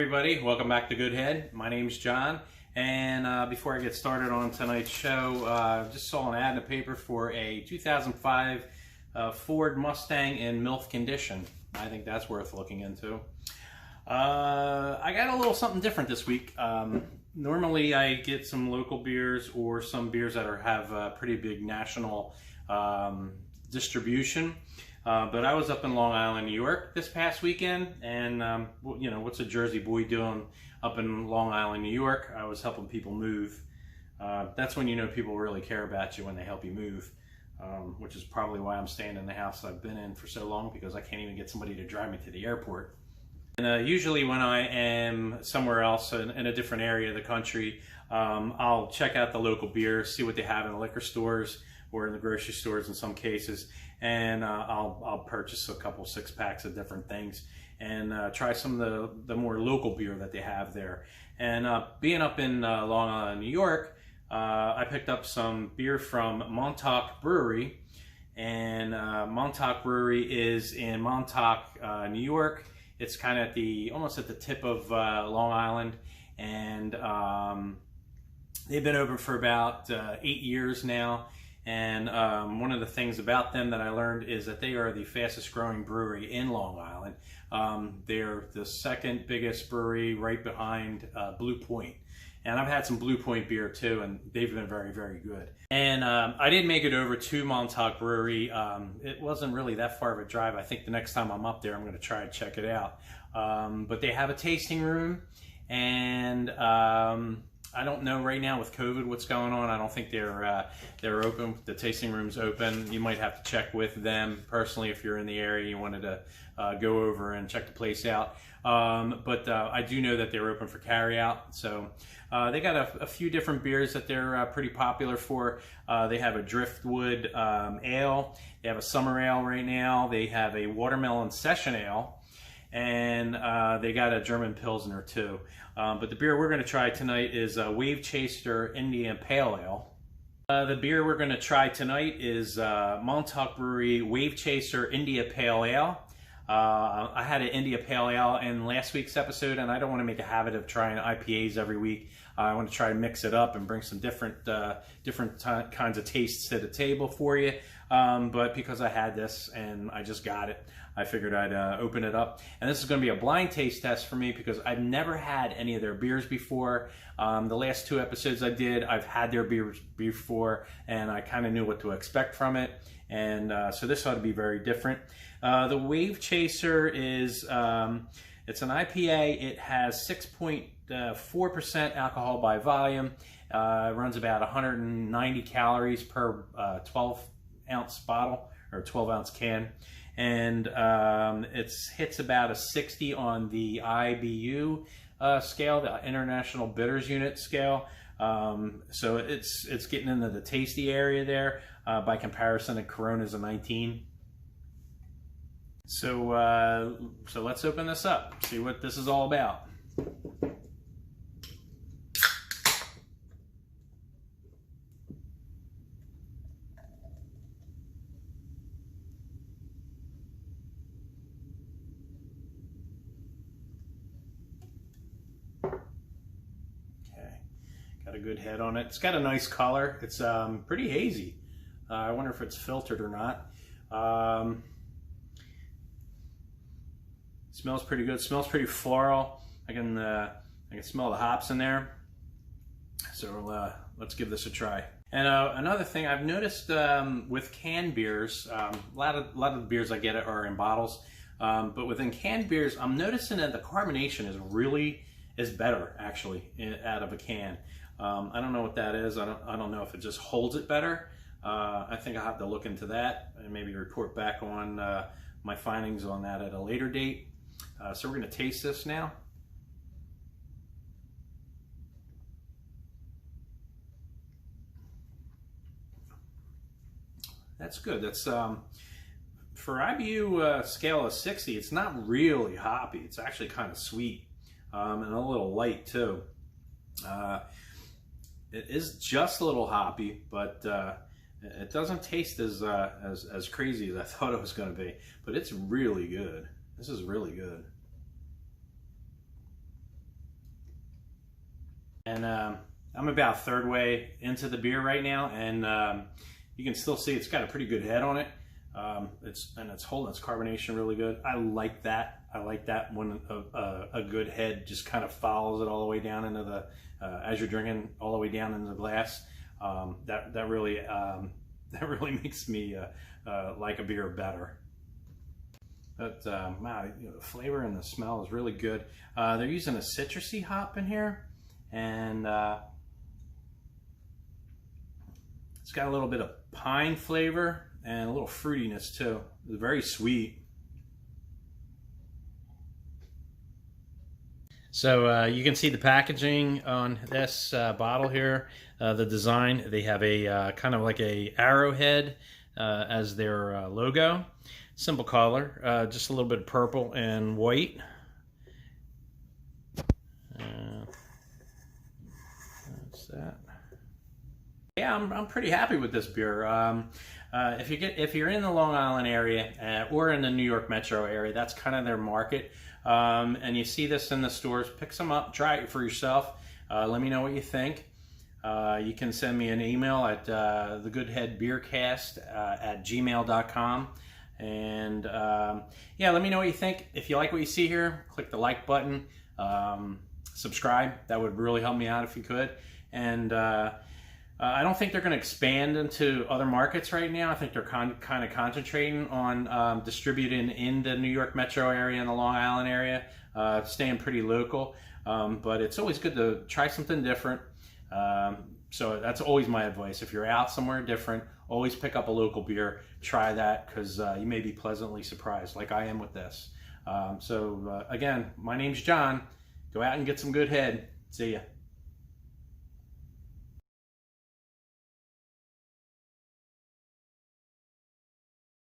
Everybody, welcome back to Good Head. My name's John, and before I get started on tonight's show, just saw an ad in the paper for a 2005 Ford Mustang in MILF condition. I think that's worth looking into. I got a little something different this week. Normally I get some local beers or some beers that have pretty big national distribution. But I was up in Long Island, New York this past weekend, and you know, what's a Jersey boy doing up in Long Island, New York? I was helping people move. That's when you know people really care about you, when they help you move, which is probably why I'm staying in the house I've been in for so long, because I can't even get somebody to drive me to the airport. And usually when I am somewhere else in a different area of the country, I'll check out the local beers, see what they have in the liquor stores or in the grocery stores in some cases, and I'll purchase a couple 6-packs of different things and try some of the more local beer that they have there. And being up in Long Island, New York, I picked up some beer from Montauk Brewery, and Montauk Brewery is in Montauk, New York. It's kind of almost at the tip of Long Island, and they've been open for about 8 years now. And one of the things about them that I learned is that they are the fastest growing brewery in Long Island. They're the second biggest brewery, right behind Blue Point. And I've had some Blue Point beer too, and they've been very, very good. And I did make it over to Montauk Brewery. It wasn't really that far of a drive. I think the next time I'm up there, I'm going to try to check it out. But they have a tasting room, and I don't know right now with COVID what's going on. I don't think they're open. The tasting room's open. You might have to check with them personally if you're in the area. You wanted to go over and check the place out. But I do know that they're open for carry out. So they got a few different beers that they're pretty popular for. They have a driftwood ale. They have a summer ale right now. They have a watermelon session ale. And they got a German Pilsner too. But the beer we're going to try tonight is Wave Chaser India Pale Ale. The beer we're going to try tonight is Montauk Brewery Wave Chaser India Pale Ale. I had an India Pale Ale in last week's episode, and I don't want to make a habit of trying IPAs every week. I want to try to mix it up and bring some different kinds of tastes to the table for you. But because I had this and I just got it, I figured I'd open it up. And this is going to be a blind taste test for me because I've never had any of their beers before. The last 2 episodes I did, I've had their beers before, and I kind of knew what to expect from it. And so this ought to be very different. The Wave Chaser is, it's an IPA. It has 6.4% alcohol by volume. It runs about 190 calories per 12-ounce bottle or 12-ounce can. And it hits about a 60 on the IBU scale, the International Bitters Unit scale. So it's getting into the tasty area there. By comparison, a Corona's a 19. So let's open this up, see what this is all about. Got a good head on it. It's got a nice color. It's pretty hazy. I wonder if it's filtered or not. Smells pretty good. Smells pretty floral. I can smell the hops in there. So let's give this a try. And another thing I've noticed with canned beers, a lot of the beers I get are in bottles, but within canned beers, I'm noticing that the carbonation is better actually out of a can. I don't know what that is. I don't know if it just holds it better. I think I'll have to look into that and maybe report back on my findings on that at a later date. So we're going to taste this now. That's good. That's for IBU scale of 60. It's not really hoppy. It's actually kind of sweet and a little light too. It is just a little hoppy, but it doesn't taste as crazy as I thought it was going to be. But it's really good. This is really good. And I'm about third way into the beer right now, and you can still see it's got a pretty good head on it. It's holding its carbonation really good. I like that. I like that when a good head just kind of follows it all the way down into the as you're drinking all the way down into the glass. That really makes me like a beer better. But wow, the flavor and the smell is really good. They're using a citrusy hop in here, and it's got a little bit of pine flavor and a little fruitiness too. It's very sweet. So you can see the packaging on this bottle here. The design, they have a kind of like a arrowhead as their logo. Simple color, just a little bit of purple and white. That's that. Yeah, I'm pretty happy with this beer. If you're in the Long Island area or in the New York metro area, that's kind of their market. And you see this in the stores, pick some up, try it for yourself. Let me know what you think. You can send me an email at thegoodheadbeercast@gmail.com. And yeah, let me know what you think. If you like what you see here, click the like button. Subscribe. That would really help me out if you could. And I don't think they're going to expand into other markets right now. I think they're kind of concentrating on distributing in the New York metro area and the Long Island area, staying pretty local. But it's always good to try something different. So that's always my advice. If you're out somewhere different, always pick up a local beer. Try that, because you may be pleasantly surprised, like I am with this. Again, my name's John. Go out and get some good head. See ya.